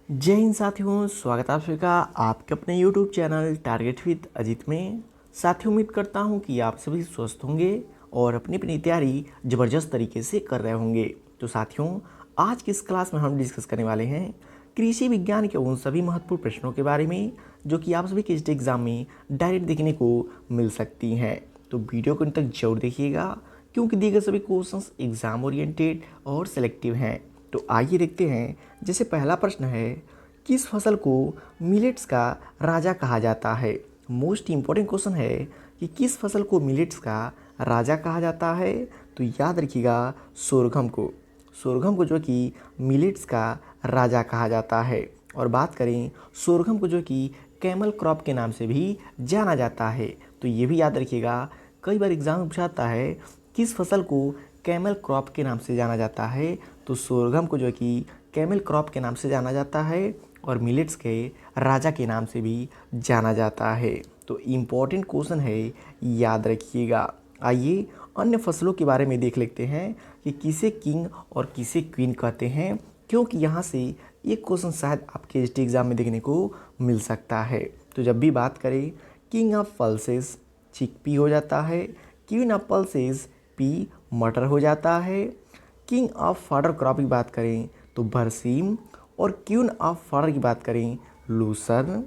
जय हिंद साथियों, स्वागत है आप सभी का आपके अपने YouTube channel target with Ajit में। साथियों, उम्मीद करता हूं कि आप सभी स्वस्थ होंगे और अपनी अपनी तैयारी ज़बरदस्त तरीके से कर रहे होंगे। तो साथियों, आज की इस क्लास में हम डिस्कस करने वाले हैं कृषि विज्ञान के उन सभी महत्वपूर्ण प्रश्नों के बारे में जो कि आप सभी के स्टेट एग्जाम में डायरेक्ट देखने को मिल सकती हैं। तो वीडियो को अंत तक जरूर देखिएगा क्योंकि दिए गए सभी क्वेश्चंस एग्जाम ओरिएंटेड और सेलेक्टिव हैं। तो आइए देखते हैं। जैसे पहला प्रश्न है, किस फसल को मिलेट्स का राजा कहा जाता है। मोस्ट इम्पोर्टेंट क्वेश्चन है कि किस फसल को मिलेट्स का राजा कहा जाता है। तो याद रखिएगा सोरघम को जो कि मिलेट्स का राजा कहा जाता है। और बात करें सोरघम को जो कि कैमल क्रॉप के नाम से भी जाना जाता है। तो ये भी याद रखिएगा, कई बार एग्जाम में पूछाता है किस फसल को कैमल क्रॉप के नाम से जाना जाता है। तो सोरघम को जो कि कैमल क्रॉप के नाम से जाना जाता है और मिलेट्स के राजा के नाम से भी जाना जाता है। तो इम्पॉर्टेंट क्वेश्चन है, याद रखिएगा। आइए अन्य फसलों के बारे में देख लेते हैं कि किसे किंग और किसे क्वीन कहते हैं, क्योंकि यहाँ से एक क्वेश्चन शायद आपके एसटी एग्जाम में देखने को मिल सकता है। तो जब भी बात करें किंग ऑफ पल्सेस चिकपी हो जाता है, क्वीन ऑफ पल्सेस पी मटर हो जाता है। किंग ऑफ फॉडर क्रॉप की बात करें तो बरसीम, और क्वीन ऑफ फॉडर की बात करें lucerne.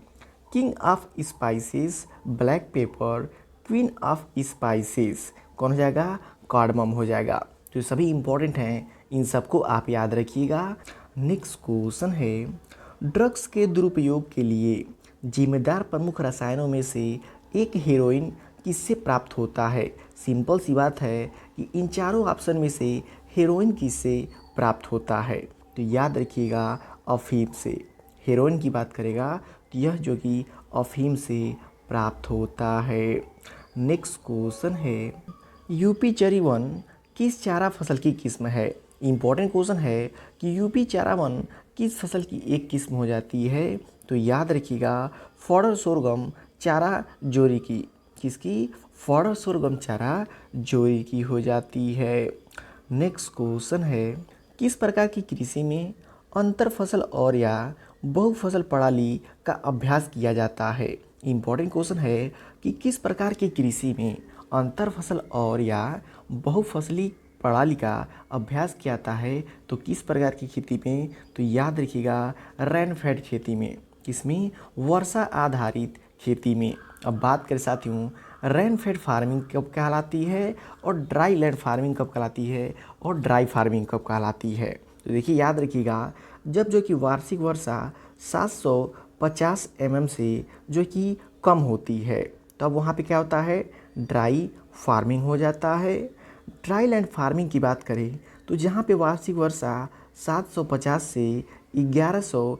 King of spices black pepper, queen of spices कौन हो जाएगा, कार्डमम हो जाएगा। तो सभी इंपॉर्टेंट हैं, इन सबको आप याद रखिएगा। नेक्स्ट क्वेश्चन है, ड्रग्स के दुरुपयोग के लिए जिम्मेदार प्रमुख रसायनों में से एक हेरोइन किससे प्राप्त होता है। सिंपल सी बात है कि इन चारों ऑप्शन में से हेरोइन किससे प्राप्त होता है। तो याद रखिएगा अफीम से। हेरोइन की बात करेगा तो यह जो कि अफीम से प्राप्त होता है। नेक्स्ट क्वेश्चन है, यूपी चरी वन किस चारा फसल की किस्म है। इम्पोर्टेंट क्वेश्चन है कि यूपी चारा वन किस फसल की एक किस्म हो जाती है। तो याद रखिएगा फॉडर सोरगम चारा जोरी की, किसकी, फॉडर सोरगम चारा जोरी की हो जाती है। नेक्स्ट क्वेश्चन है, किस प्रकार की कृषि में अंतर फसल और या बहुफसल प्रणाली का अभ्यास किया जाता है। इम्पोर्टेंट क्वेश्चन है कि किस प्रकार की कृषि में अंतर फसल और या बहुफसली प्रणाली का अभ्यास किया जाता है। तो किस प्रकार की खेती में, तो याद रखिएगा रेनफेड खेती में, किसमें, वर्षा आधारित खेती में। अब बात करें साथियों, रेनफेड फार्मिंग कब कहलाती है और ड्राई लैंड फार्मिंग कब कहलाती है और ड्राई फार्मिंग कब कहलाती है। तो देखिए याद रखिएगा, जब जो कि वार्षिक वर्षा 750 से जो कि कम होती है तब वहाँ पे क्या होता है, ड्राई फार्मिंग हो जाता है। ड्राई लैंड फार्मिंग की बात करें तो जहाँ पे वार्षिक वर्षा 750 से 1100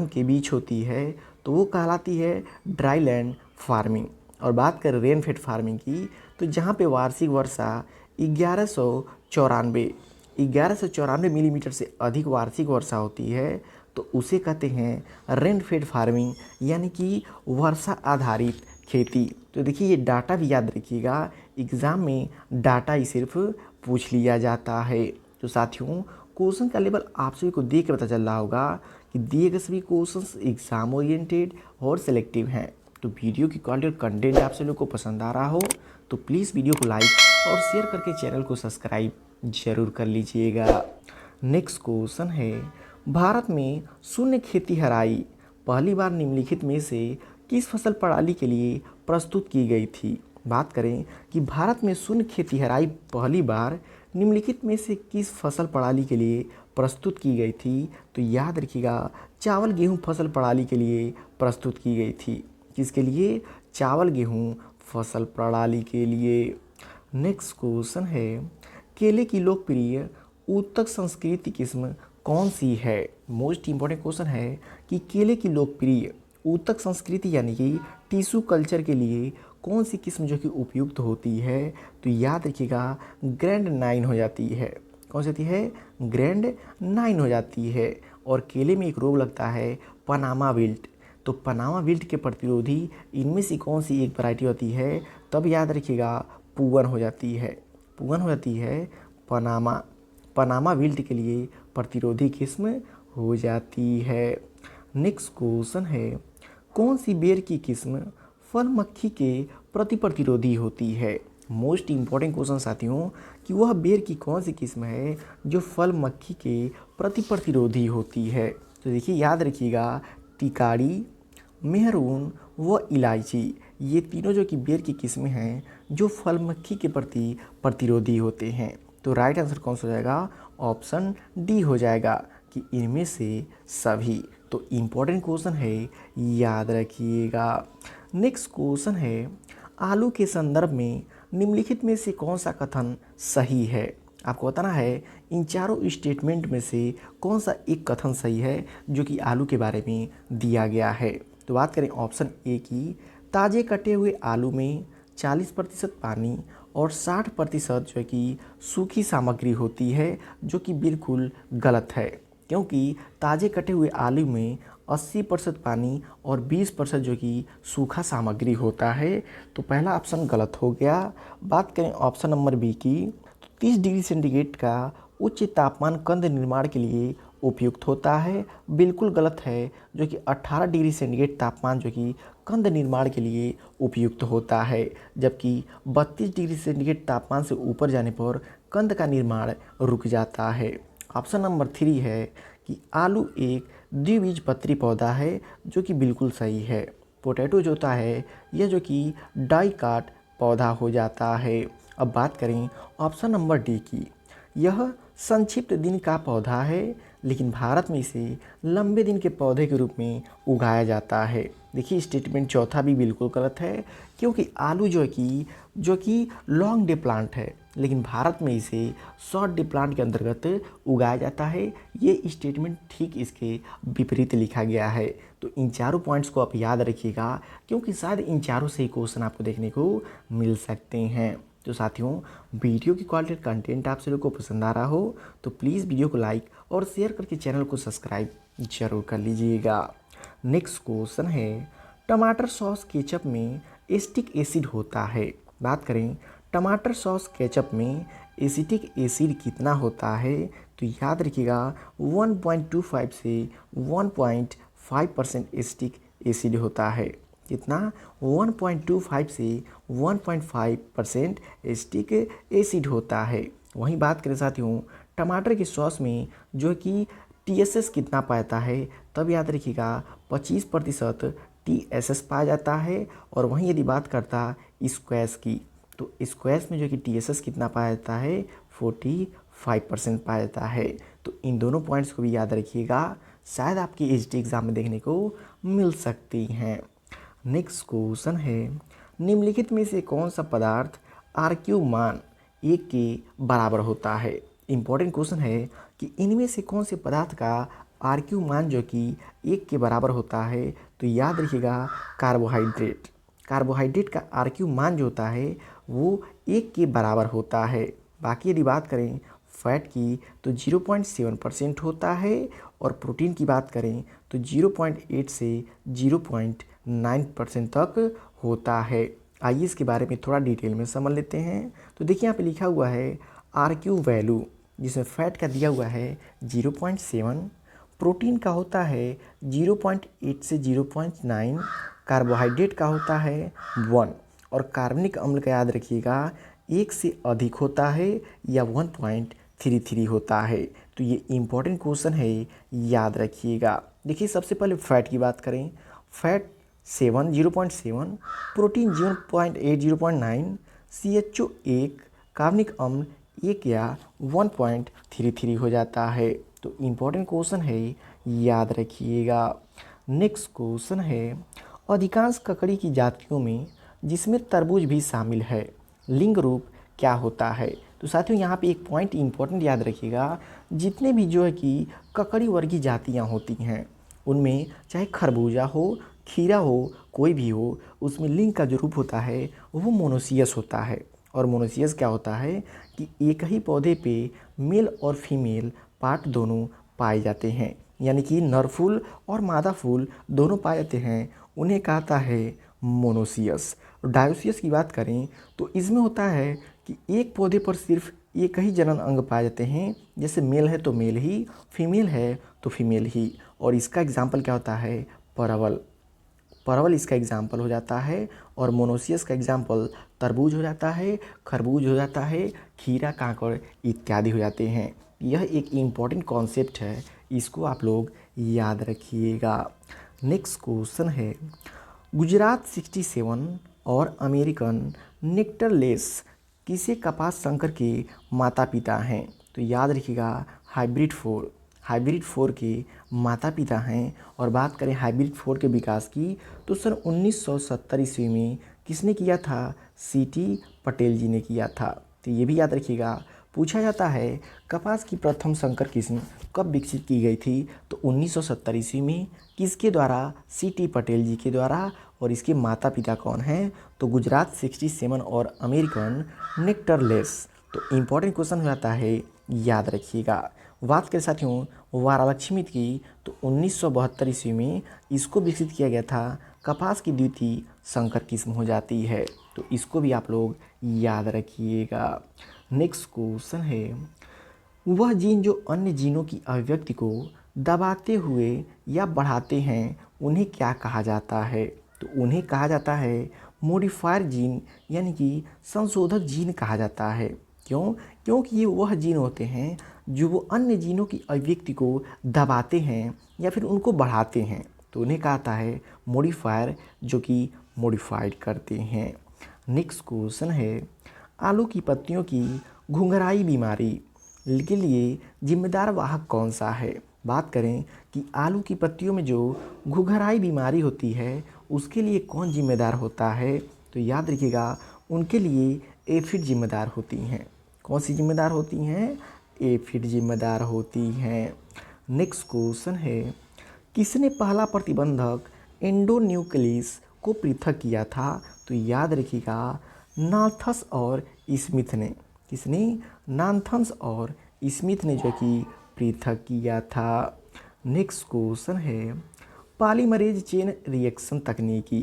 के बीच होती है तो वो कहलाती है ड्राई लैंड फार्मिंग। और बात करें रेनफेड फार्मिंग की तो जहाँ पे वार्षिक वर्षा 1194 मिलीमीटर से अधिक वार्षिक वर्षा होती है तो उसे कहते हैं रेनफेड फार्मिंग, यानी कि वर्षा आधारित खेती। तो देखिए ये डाटा भी याद रखिएगा, एग्ज़ाम में डाटा ही सिर्फ पूछ लिया जाता है। तो साथियों, क्वेश्चन का लेवल आप सभी को देख कर पता चल रहा होगा कि दिए गए सभी क्वेश्चंस एग्जाम ओरिएंटेड और सेलेक्टिव हैं। तो वीडियो की क्वालिटी और कंटेंट आप सभी को पसंद आ रहा हो तो प्लीज़ वीडियो को लाइक और शेयर करके चैनल को सब्सक्राइब जरूर कर लीजिएगा। नेक्स्ट क्वेश्चन है, भारत में शून्य खेती हराई पहली बार निम्नलिखित में से किस फसल प्रणाली के लिए प्रस्तुत की गई थी। बात करें कि भारत में शून्य खेती हराई पहली बार निम्नलिखित में से किस फसल प्रणाली के लिए प्रस्तुत की गई थी। तो याद रखिएगा चावल गेहूं फसल प्रणाली के लिए प्रस्तुत की गई थी। किसके लिए, चावल गेहूं फसल प्रणाली के लिए। नेक्स्ट क्वेश्चन है, केले की लोकप्रिय ऊतक संस्कृति किस्म कौन सी है। मोस्ट इम्पोर्टेंट क्वेश्चन है कि केले की लोकप्रिय ऊतक संस्कृति यानी कि टिश्यू कल्चर के लिए कौन सी किस्म जो कि उपयुक्त होती है। तो याद रखिएगा ग्रैंड 9 हो जाती है। कौन सी होती है, ग्रैंड 9 हो जाती है। और केले में एक रोग लगता है पनामा विल्ट, तो पनामा विल्ट के प्रतिरोधी इनमें से कौन सी एक वैरायटी होती है। तब याद रखिएगा पुगन हो जाती है, पुगन हो जाती है पनामा विल्ट के लिए प्रतिरोधी किस्म हो जाती है। नेक्स्ट क्वेश्चन है, कौन सी बेर की किस्म फल मक्खी के प्रति प्रतिरोधी होती है। मोस्ट इम्पॉर्टेंट क्वेश्चन साथियों कि वह बेर की कौन सी किस्म है जो फल मक्खी के प्रति प्रतिरोधी होती है। तो देखिए याद रखिएगा, टिकारी, मेहरून व इलायची, ये तीनों जो कि बेर की किस्में हैं जो फल मक्खी के प्रति प्रतिरोधी होते हैं। तो राइट आंसर कौन सा हो जाएगा, ऑप्शन डी हो जाएगा कि इनमें से सभी। तो इम्पोर्टेंट क्वेश्चन है, याद रखिएगा। नेक्स्ट क्वेश्चन है, आलू के संदर्भ में निम्नलिखित में से कौन सा कथन सही है। आपको बताना है इन चारों स्टेटमेंट में से कौन सा एक कथन सही है जो कि आलू के बारे में दिया गया है। तो बात करें ऑप्शन ए की, ताज़े कटे हुए आलू में 40% पानी और 60% जो कि सूखी सामग्री होती है, जो कि बिल्कुल गलत है, क्योंकि ताज़े कटे हुए आलू में 80% पानी और 20% जो कि सूखा सामग्री होता है। तो पहला ऑप्शन गलत हो गया। बात करें ऑप्शन नंबर बी की, तो 30 डिग्री सेंटीग्रेड का उच्च तापमान कंद निर्माण के लिए उपयुक्त होता है, बिल्कुल गलत है, जो कि 18 डिग्री सेंटीग्रेड तापमान जो कि कंद निर्माण के लिए उपयुक्त होता है, जबकि 32 डिग्री सेंटीग्रेड तापमान से ऊपर जाने पर कंद का निर्माण रुक जाता है। ऑप्शन नंबर 3 है कि आलू एक द्विबीजपत्री पौधा है, जो कि बिल्कुल सही है। पोटैटो जो होता है यह जो कि डाइकाट पौधा हो जाता है। अब बात करें ऑप्शन नंबर डी की, यह संक्षिप्त दिन का पौधा है, लेकिन भारत में इसे लंबे दिन के पौधे के रूप में उगाया जाता है। देखिए स्टेटमेंट चौथा भी बिल्कुल गलत है, क्योंकि आलू जो कि लॉन्ग डे प्लांट है, लेकिन भारत में इसे शॉर्ट डे प्लांट के अंतर्गत उगाया जाता है। ये स्टेटमेंट ठीक इसके विपरीत लिखा गया है। तो इन चारों पॉइंट्स को आप याद रखिएगा, क्योंकि शायद इन चारों से ही क्वेश्चन आपको देखने को मिल सकते हैं। तो साथियों, वीडियो की क्वालिटी कंटेंट आप सभी को पसंद आ रहा हो तो प्लीज़ वीडियो को लाइक और शेयर करके चैनल को सब्सक्राइब जरूर कर लीजिएगा। नेक्स्ट क्वेश्चन है, टमाटर सॉस केचप में एसिटिक एसिड होता है। बात करें टमाटर सॉस केचप में एसिटिक एसिड कितना होता है, तो याद रखिएगा 1.25 से 1.5% एसिटिक एसिड होता है। कितना, 1.25 से 1.5% एसिटिक एसिड होता है। वहीं बात करें साथियों टमाटर की सॉस में जो कि TSS कितना पाता है, तब याद रखिएगा 25% TSS पाया जाता है। और वहीं यदि बात करता स्क्वैश की, तो स्क्वैश में जो कि TSS कितना पाया जाता है, 45% पाया जाता है। तो इन दोनों पॉइंट्स को भी याद रखिएगा, शायद आपकी एसटी एग्जाम में देखने को मिल सकती हैं। नेक्स्ट क्वेश्चन है, निम्नलिखित में से कौन सा पदार्थ RQ मान 1 के बराबर होता है। इम्पॉर्टेंट क्वेश्चन है कि इनमें से कौन से पदार्थ का RQ मान जो कि 1 के बराबर होता है। तो याद रखिएगा कार्बोहाइड्रेट का RQ मान जो होता है वो 1 के बराबर होता है। बाकी यदि बात करें फैट की तो 0.7% होता है, और प्रोटीन की बात करें तो 0.8 से 0.9% तक होता है। आइए इसके बारे में थोड़ा डिटेल में समझ लेते हैं। तो देखिए यहाँ पे लिखा हुआ है RQ वैल्यू, जिसमें फैट का दिया हुआ है 0.7, प्रोटीन का होता है 0.8 से 0.9, कार्बोहाइड्रेट का होता है 1, और कार्बनिक अम्ल का याद रखिएगा 1 से अधिक होता है या 1.33 होता है। तो ये इम्पोर्टेंट क्वेश्चन है, याद रखिएगा। देखिए सबसे पहले फैट की बात करें, फैट 0.7, प्रोटीन 0.8 0.9, CHO 1, कार्बनिक अम्ल 1 या 1.33 हो जाता है। तो इम्पोर्टेंट क्वेश्चन है, याद रखिएगा। नेक्स्ट क्वेश्चन है, अधिकांश ककड़ी की जातियों में जिसमें तरबूज भी शामिल है, लिंग रूप क्या होता है। तो साथियों यहाँ पे एक पॉइंट इंपॉर्टेंट याद रखिएगा, जितने भी जो है कि ककड़ी वर्गीय जातियाँ होती हैं उनमें चाहे खरबूजा हो, खीरा हो, कोई भी हो, उसमें लिंग का जो रूप होता है वो मोनोसियस होता है। और मोनोसियस क्या होता है कि एक ही पौधे पे मेल और फीमेल पार्ट दोनों पाए जाते हैं, यानी कि नर फूल और मादा फूल दोनों पाए जाते हैं, उन्हें कहता है मोनोसियस। डायोसियस की बात करें तो इसमें होता है कि एक पौधे पर सिर्फ एक ही जनन अंग पाए जाते हैं, जैसे मेल है तो मेल ही, फीमेल है तो फीमेल ही। और इसका एग्जाम्पल क्या होता है, परवल। परवल इसका एग्जाम्पल हो जाता है। और मोनोसियस का एग्जाम्पल तरबूज हो जाता है, खरबूज हो जाता है, खीरा, काकड़ इत्यादि हो जाते हैं। यह एक इम्पॉर्टेंट कॉन्सेप्ट है, इसको आप लोग याद रखिएगा। नेक्स्ट क्वेश्चन है, गुजरात 67 और अमेरिकन नेक्टरलेस किसे कपास संकर के माता पिता हैं? तो याद रखिएगा, हाइब्रिड फोर के माता पिता हैं। और बात करें हाइब्रिड फोर के विकास की तो सन 1970 ईस्वी में किसने किया था, सीटी पटेल जी ने किया था। तो ये भी याद रखिएगा। पूछा जाता है कपास की प्रथम संकर किस्म कब विकसित की गई थी, तो 1970 ईस्वी में। किसके द्वारा, सीटी पटेल जी के द्वारा। और इसके माता पिता कौन हैं, तो गुजरात 67 और अमेरिकन नेक्टरलेस। तो इम्पॉर्टेंट क्वेश्चन हो जाता है, याद रखिएगा। बात करें साथियों वारालक्ष्मी की तो 1972 ईस्वी में इसको विकसित किया गया था। कपास की द्वितीय संकर किस्म हो जाती है, तो इसको भी आप लोग याद रखिएगा। नेक्स्ट क्वेश्चन है, वह जीन जो अन्य जीनों की अभिव्यक्ति को दबाते हुए या बढ़ाते हैं उन्हें क्या कहा जाता है? तो उन्हें कहा जाता है मॉडिफायर जीन, यानी कि संशोधक जीन कहा जाता है। क्यों? क्योंकि ये वह जीन होते हैं जो वो अन्य जीनों की अभिव्यक्ति को दबाते हैं या फिर उनको बढ़ाते हैं, तो उन्हें कहा जाता है मॉडिफायर, जो कि मॉडिफाइड करते हैं। नेक्स्ट क्वेश्चन है, आलू की पत्तियों की घुंघराई बीमारी के लिए जिम्मेदार वाहक कौन सा है? बात करें कि आलू की पत्तियों में जो घुंघराई बीमारी होती है उसके लिए कौन जिम्मेदार होता है, तो याद रखिएगा उनके लिए एफिड जिम्मेदार होती हैं। कौन सी जिम्मेदार होती हैं? एफिड जिम्मेदार होती हैं। नेक्स्ट क्वेश्चन है, किसने पहला प्रतिबंधक एंडोन्यूक्लियस को पृथक किया था? तो याद रखिएगा नाथस और स्मिथ ने। किसने? नाथन्स और स्मिथ ने जो कि पृथक किया था। नेक्स्ट क्वेश्चन है, पॉलीमरेज चेन रिएक्शन तकनीकी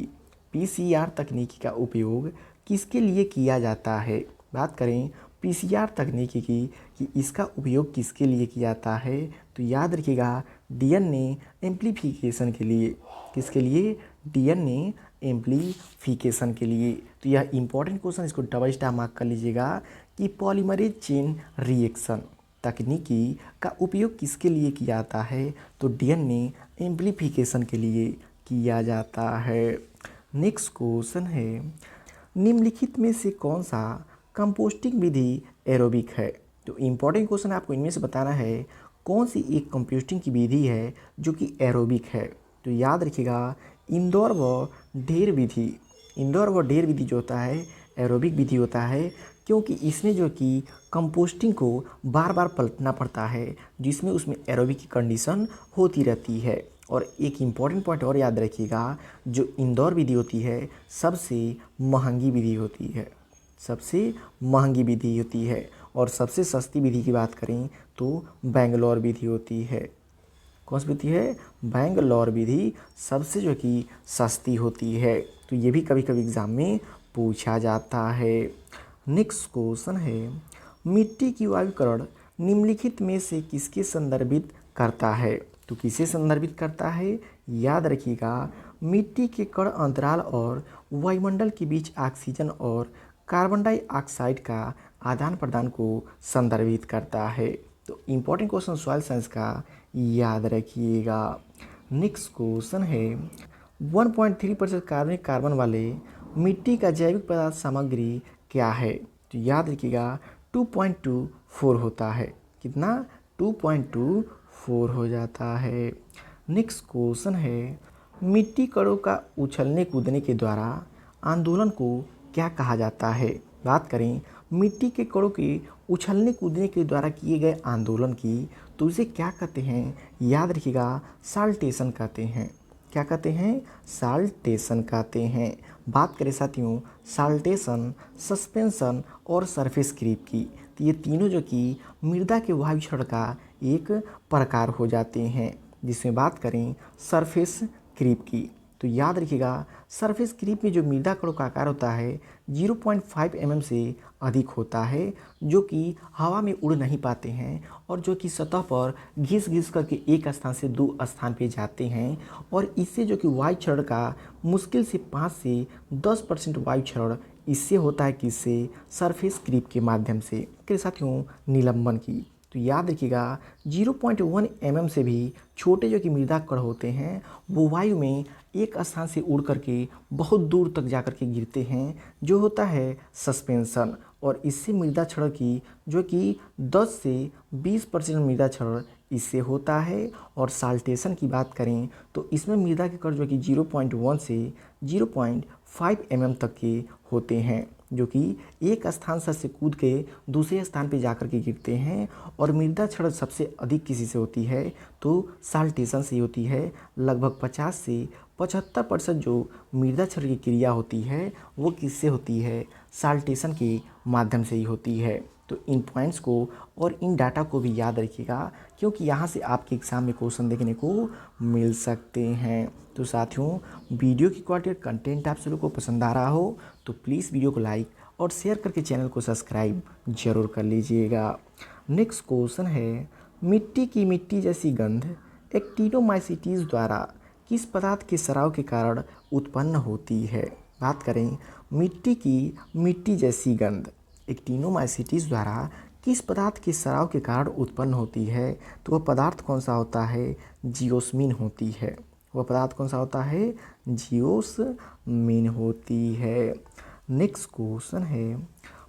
पीसीआर तकनीकी का उपयोग किसके लिए किया जाता है? बात करें पीसीआर तकनीकी की कि इसका उपयोग किसके लिए किया जाता है, तो याद रखिएगा डीएनए एम्प्लीफिकेशन के लिए। किसके लिए? डीएनए एम्प्लीफिकेशन के लिए। तो यह इंपॉर्टेंट क्वेश्चन, इसको डबल स्टार मार्क कर लीजिएगा कि पॉलीमरेज चेन रिएक्शन तकनीकी का उपयोग किसके लिए किया जाता है, तो डीएनए एम्प्लीफिकेशन के लिए किया जाता है। नेक्स्ट क्वेश्चन है, निम्नलिखित में से कौन सा कंपोस्टिंग विधि एरोबिक है? तो इम्पॉर्टेंट क्वेश्चन आपको इनमें से बताना है कौन सी एक कंपोस्टिंग की विधि है जो कि एरोबिक है। तो याद रखिएगा इंदौर व ढेर विधि। इंदौर व ढेर विधि जो होता है एरोबिक विधि होता है, क्योंकि इसमें जो कि कंपोस्टिंग को बार बार पलटना पड़ता है, जिसमें उसमें एरोबिक की कंडीशन होती रहती है। और एक इम्पॉर्टेंट पॉइंट और याद रखिएगा, जो इंदौर विधि होती है सबसे महंगी विधि होती है, सबसे महंगी विधि होती है। और सबसे सस्ती विधि की बात करें तो बेंगलोर विधि होती है। कौन सी विधि है? बेंगलोर विधि सबसे जो कि सस्ती होती है। तो ये भी कभी कभी एग्ज़ाम में पूछा जाता है। नेक्स्ट क्वेश्चन है, मिट्टी की वायुकरण निम्नलिखित में से किसके संदर्भित करता है? तो किसे संदर्भित करता है? याद रखिएगा मिट्टी के कण अंतराल और वायुमंडल के बीच ऑक्सीजन और कार्बन डाइऑक्साइड का आदान प्रदान को संदर्भित करता है। तो इम्पोर्टेंट क्वेश्चन सॉइल साइंस का याद रखिएगा। नेक्स्ट क्वेश्चन है, 1.3% कार्बनिक कार्बन वाले मिट्टी का जैविक पदार्थ सामग्री क्या है? तो याद रखिएगा 2.24 होता है। कितना? 2.24 हो जाता है। नेक्स्ट क्वेश्चन है, मिट्टी कणों का उछलने कूदने के द्वारा आंदोलन को क्या कहा जाता है? बात करें मिट्टी के कणों के उछलने कूदने के द्वारा किए गए आंदोलन की, तो उसे क्या कहते हैं? याद रखिएगा साल्टेशन कहते हैं। क्या कहते हैं? साल्टेशन कहते हैं। बात करें साथियों साल्टेशन, सस्पेंशन और सरफेस क्रीप की, तो ये तीनों जो कि मृदा के वायु क्षरण का एक प्रकार हो जाते हैं। जिसमें बात करें सरफेस क्रीप की, तो याद रखिएगा सरफेस क्रीप में जो मृदा कणों का आकार होता है 0.5 mm से अधिक होता है, जो कि हवा में उड़ नहीं पाते हैं और जो कि सतह पर घिस घिस करके एक स्थान से दो स्थान पे जाते हैं। और इससे जो कि वायु क्षरण का मुश्किल से 5 से 10% वायु क्षरण इससे होता है, किससे? सरफेस क्रीप के माध्यम से। के साथियों निलंबन की तो याद रखिएगा 0.1 mm से भी छोटे जो कि मृदा कण होते हैं वो वायु में एक स्थान से उड़ करके बहुत दूर तक जा कर के गिरते हैं, जो होता है सस्पेंशन। और इससे मृदा क्षरण की जो कि 10 से 20% मृदा क्षरण इससे होता है। और साल्टेशन की बात करें तो इसमें मृदा के कण जो कि 0.1 से 0.5 mm तक के होते हैं, जो कि एक स्थान से कूद के दूसरे स्थान पे जाकर के गिरते हैं। और मृदा क्षरण सबसे अधिक किसी से होती है तो साल्टेशन से होती है। लगभग 50 से 75% जो मृदा क्षरण की क्रिया होती है वो किससे होती है? साल्टेशन के माध्यम से ही होती है। तो इन पॉइंट्स को और इन डाटा को भी याद रखिएगा, क्योंकि यहाँ से आपके एग्ज़ाम में क्वेश्चन देखने को मिल सकते हैं। तो साथियों वीडियो की क्वालिटी और कंटेंट आप सभी को पसंद आ रहा हो तो प्लीज़ वीडियो को लाइक और शेयर करके चैनल को सब्सक्राइब जरूर कर लीजिएगा। नेक्स्ट क्वेश्चन है, मिट्टी की मिट्टी जैसी गंध एक्टिनोमाइसीटीज़ द्वारा किस पदार्थ के स्राव के कारण उत्पन्न होती है? बात करें मिट्टी की मिट्टी जैसी गंध एक्टिनोमाइसीटीज़ द्वारा किस पदार्थ के स्राव के कारण उत्पन्न होती है, तो वह पदार्थ कौन सा होता है? जियोस्मीन होती है। वह पदार्थ कौन सा होता है? जियोस्मीन होती है। नेक्स्ट क्वेश्चन है,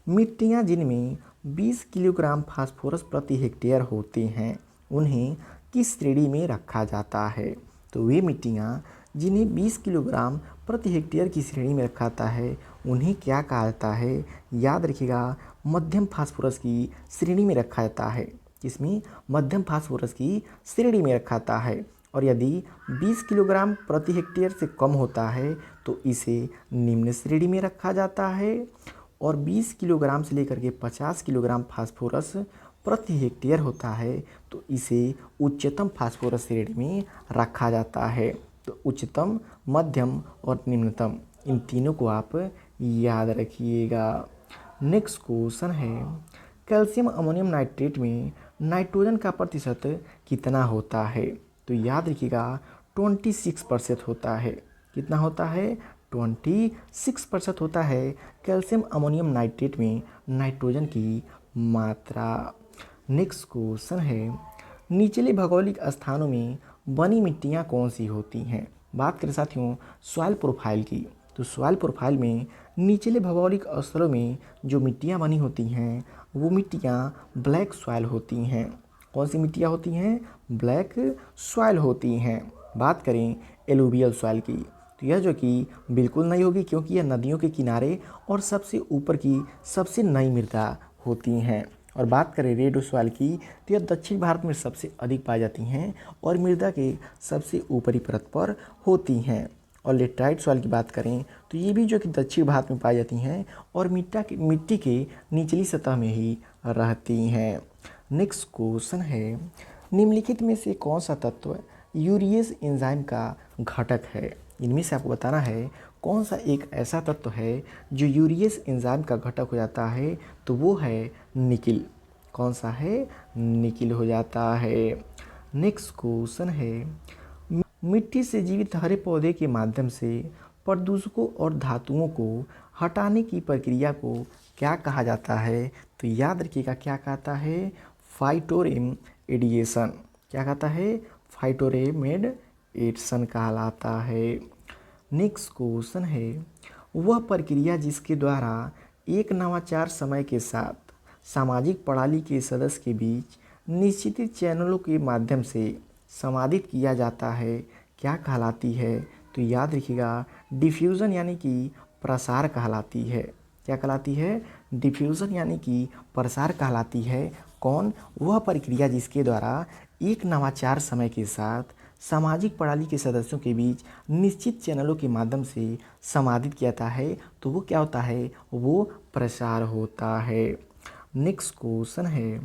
मिट्टियाँ जिनमें 20 किलोग्राम फास्फोरस प्रति हेक्टेयर होते हैं उन्हें किस श्रेणी में रखा जाता है? तो वे मिट्टियाँ जिन्हें 20 किलोग्राम प्रति हेक्टेयर की श्रेणी में रखा जाता है उन्हें क्या कहा जाता है? याद रखिएगा मध्यम फास्फोरस की श्रेणी में रखा जाता है। इसमें मध्यम फास्फोरस की श्रेणी में रखा जाता है। और यदि 20 किलोग्राम प्रति हेक्टेयर से कम होता है तो इसे निम्न श्रेणी में रखा जाता है। और 20 किलोग्राम से लेकर के 50 किलोग्राम फास्फोरस प्रति हेक्टेयर होता है तो इसे उच्चतम फास्फोरस श्रेणी में रखा जाता है। तो उच्चतम, मध्यम और निम्नतम, इन तीनों को आप याद रखिएगा। नेक्स्ट क्वेश्चन है, कैल्शियम अमोनियम नाइट्रेट में नाइट्रोजन का प्रतिशत कितना होता है? तो याद रखिएगा 26% होता है। कितना होता है? 26% होता है कैल्शियम अमोनियम नाइट्रेट में नाइट्रोजन की मात्रा। नेक्स्ट क्वेश्चन है, निचले भौगोलिक स्थानों में बनी मिट्टियाँ कौन सी होती हैं? बात करें साथियों सॉइल प्रोफाइल की, तो सॉइल प्रोफाइल में निचले भौगोलिक स्तरों में जो मिट्टियाँ बनी होती हैं वो मिट्टियाँ ब्लैक सॉइल होती हैं। कौन सी मिट्टियाँ होती हैं? ब्लैक सॉइल होती हैं। बात करें एलुवियल सॉइल की, तो यह जो कि बिल्कुल नहीं होगी, क्योंकि यह नदियों के किनारे और सबसे ऊपर की सबसे नई मृदा होती हैं। और बात करें रेड सॉइल की, तो यह दक्षिण भारत में सबसे अधिक पाई जाती हैं और मृदा के सबसे ऊपरी परत पर होती हैं। और लेटराइट सॉइल की बात करें तो ये भी जो कि दक्षिण भारत में पाई जाती हैं और मिट्टी के निचली सतह में ही रहती हैं। नेक्स्ट क्वेश्चन है, निम्नलिखित में से कौन सा तत्व यूरिएस एंजाइम का घटक है? इनमें से आपको बताना है कौन सा एक ऐसा तत्व है जो यूरिएस एंजाइम का घटक हो जाता है, तो वो है निकिल। कौन सा है? निकिल हो जाता है। नेक्स्ट क्वेश्चन है, मिट्टी से जीवित हरे पौधे के माध्यम से प्रदूषकों और धातुओं को हटाने की प्रक्रिया को क्या कहा जाता है? तो याद रखिएगा क्या कहता है? फाइटोरेमेडिएशन। क्या कहता है? फाइटोरेमेडिएशन कहलाता है। नेक्स्ट क्वेश्चन है, वह प्रक्रिया जिसके द्वारा एक नवाचार समय के साथ सामाजिक प्रणाली के सदस्य के बीच निश्चित चैनलों के माध्यम से संवादित किया जाता है, क्या कहलाती है? तो याद रखिएगा डिफ्यूज़न यानी कि प्रसार कहलाती है। क्या कहलाती है? डिफ्यूज़न यानी कि प्रसार कहलाती है। कौन? वह प्रक्रिया जिसके द्वारा एक नवाचार समय के साथ सामाजिक प्रणाली के सदस्यों के बीच निश्चित चैनलों के माध्यम से संवादित किया जाता है, तो वो क्या होता है? वो प्रसार होता है। नेक्स्ट क्वेश्चन है,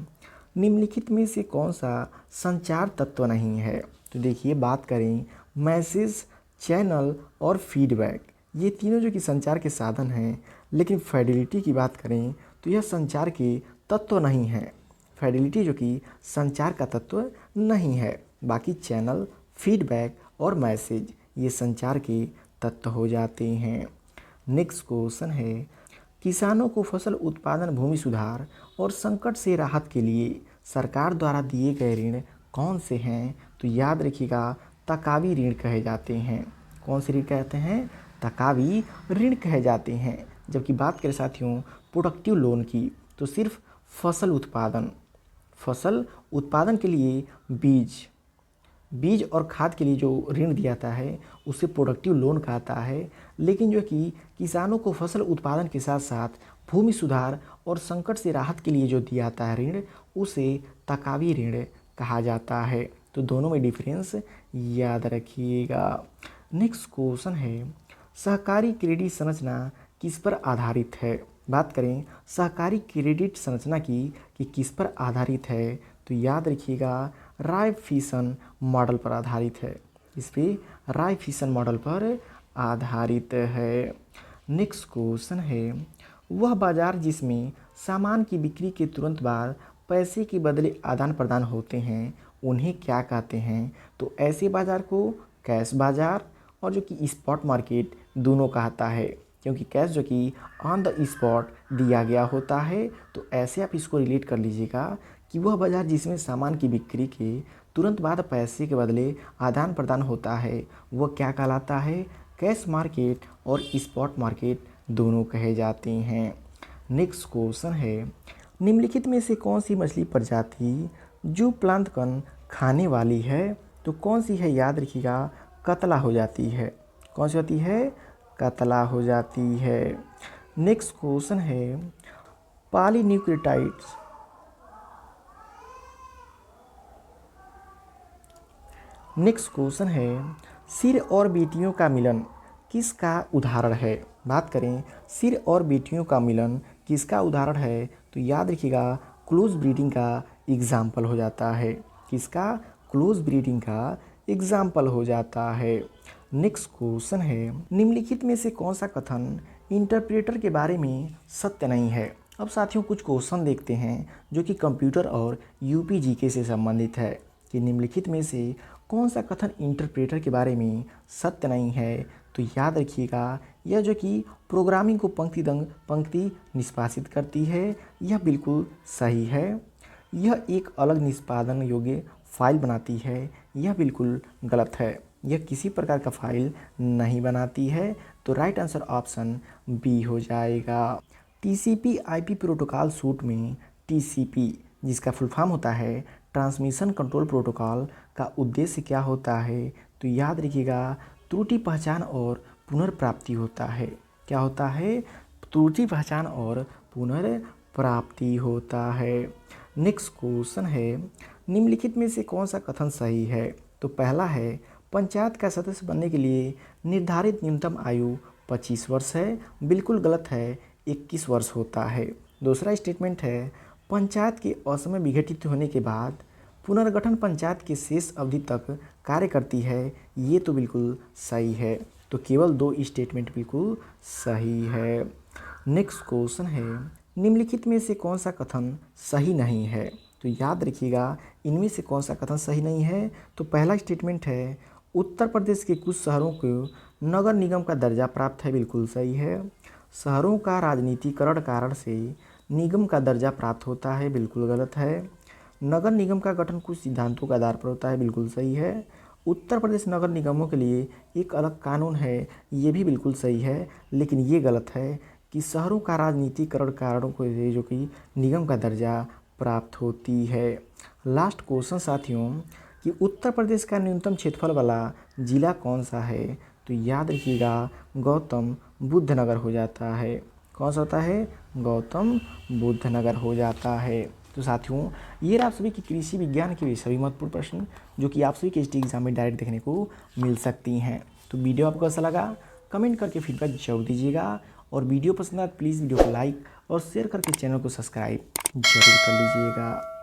निम्नलिखित में से कौन सा संचार तत्व नहीं है? तो देखिए बात करें मैसेज चैनल और फीडबैक, ये तीनों जो कि संचार के साधन हैं, लेकिन फिडेलिटी की बात करें तो यह संचार के तत्व नहीं है। फिडेलिटी जो कि संचार का तत्व नहीं है। बाकी चैनल, फीडबैक और मैसेज ये संचार के तत्व हो जाते हैं। नेक्स्ट क्वेश्चन है, किसानों को फसल उत्पादन, भूमि सुधार और संकट से राहत के लिए सरकार द्वारा दिए गए ऋण कौन से हैं? तो याद रखिएगा, तकावी ऋण कहे जाते हैं। कौन से ऋण कहते हैं? तकावी ऋण कहे जाते हैं। जबकि बात करें साथियों प्रोडक्टिव लोन की, तो सिर्फ फसल उत्पादन के लिए बीज और खाद के लिए जो ऋण दिया जाता है उसे प्रोडक्टिव लोन कहता है। लेकिन जो कि किसानों को फसल उत्पादन के साथ साथ भूमि सुधार और संकट से राहत के लिए जो दिया जाता है ऋण, उसे तकावी ऋण कहा जाता है। तो दोनों में डिफरेंस याद रखिएगा। नेक्स्ट क्वेश्चन है, सहकारी क्रेडिट संरचना किस पर आधारित है? बात करें सहकारी क्रेडिट संरचना की कि किस पर आधारित है, तो याद रखिएगा रायफिशन मॉडल पर आधारित है। इस पे रायफिशन मॉडल पर आधारित है। नेक्स्ट क्वेश्चन है, वह बाजार जिसमें सामान की बिक्री के तुरंत बाद पैसे के बदले आदान प्रदान होते हैं उन्हें क्या कहते हैं? तो ऐसे बाजार को कैश बाजार और जो कि स्पॉट मार्केट दोनों कहता है, क्योंकि कैश जो कि ऑन द स्पॉट दिया गया होता है। तो ऐसे आप इसको रिलेट कर लीजिएगा कि वह बाजार जिसमें सामान की बिक्री के तुरंत बाद पैसे के बदले आदान प्रदान होता है वह क्या कहलाता है? कैश मार्केट और स्पॉट मार्केट दोनों कहे जाते हैं। नेक्स्ट क्वेश्चन है, निम्नलिखित में से कौन सी मछली प्रजाति जो प्लांटन खाने वाली है? तो कौन सी है? याद रखिएगा कतला हो जाती है। कौन सी होती है? कतला हो जाती है। नेक्स्ट क्वेश्चन है, पॉलीन्यूक्लियोटाइड्स नेक्स्ट क्वेश्चन है, सिर और बेटियों का मिलन किसका उदाहरण है? बात करें सिर और बेटियों का मिलन किसका उदाहरण है, तो याद रखिएगा क्लोज ब्रीडिंग का एग्जाम्पल हो जाता है। किसका? क्लोज ब्रीडिंग का एग्जाम्पल हो जाता है। नेक्स्ट क्वेश्चन है, निम्नलिखित में से कौन सा कथन इंटरप्रेटर के बारे में सत्य नहीं है? अब साथियों कुछ क्वेश्चन देखते हैं जो कि कंप्यूटर और यूपी जीके से संबंधित है कि निम्नलिखित में से कौन सा कथन इंटरप्रेटर के बारे में सत्य नहीं है। तो याद रखिएगा यह जो कि प्रोग्रामिंग को पंक्ति दंग पंक्ति निष्पादित करती है, यह बिल्कुल सही है। यह एक अलग निष्पादन योग्य फाइल बनाती है, यह बिल्कुल गलत है। यह किसी प्रकार का फाइल नहीं बनाती है। तो राइट आंसर ऑप्शन बी हो जाएगा। टीसीपी आईपी प्रोटोकॉल सूट में टीसीपी जिसका फुल फॉर्म होता है ट्रांसमिशन कंट्रोल प्रोटोकॉल का उद्देश्य क्या होता है? तो याद रखिएगा त्रुटि पहचान और पुनर्प्राप्ति होता है। क्या होता है? त्रुटि पहचान और पुनर्प्राप्ति होता है। नेक्स्ट क्वेश्चन है, निम्नलिखित में से कौन सा कथन सही है? तो पहला है पंचायत का सदस्य बनने के लिए निर्धारित न्यूनतम आयु 25 वर्ष है, बिल्कुल गलत है, 21 वर्ष होता है। दूसरा स्टेटमेंट है पंचायत के असमय विघटित होने के बाद पुनर्गठन पंचायत की शेष अवधि तक कार्य करती है, ये तो बिल्कुल सही है। तो केवल 2 स्टेटमेंट बिल्कुल सही है। नेक्स्ट क्वेश्चन है, निम्नलिखित में से कौन सा कथन सही नहीं है? तो याद रखिएगा इनमें से कौन सा कथन सही नहीं है। तो पहला स्टेटमेंट है उत्तर प्रदेश के कुछ शहरों को नगर निगम का दर्जा प्राप्त है, बिल्कुल सही है। शहरों का राजनीतिकरण कारण से निगम का दर्जा प्राप्त होता है, बिल्कुल गलत है। नगर निगम का गठन कुछ सिद्धांतों के आधार पर होता है, बिल्कुल सही है। उत्तर प्रदेश नगर निगमों के लिए एक अलग कानून है, ये भी बिल्कुल सही है। लेकिन ये गलत है कि शहरों का राजनीतिकरण कारणों को जो कि निगम का दर्जा प्राप्त होती है। लास्ट क्वेश्चन साथियों कि उत्तर प्रदेश का न्यूनतम क्षेत्रफल वाला जिला कौन सा है? तो याद रखिएगा गौतम बुद्ध नगर हो जाता है। कौन सा होता है? गौतम बुद्ध नगर हो जाता है। तो साथियों ये रहा आप सभी की कृषि विज्ञान के सभी महत्वपूर्ण प्रश्न जो कि आप सभी के एसटी एग्जाम में डायरेक्ट देखने को मिल सकती हैं। तो वीडियो आपको कैसा लगा कमेंट करके फीडबैक जरूर दीजिएगा, और वीडियो पसंद आए प्लीज़ वीडियो को लाइक और शेयर करके चैनल को सब्सक्राइब जरूर कर लीजिएगा।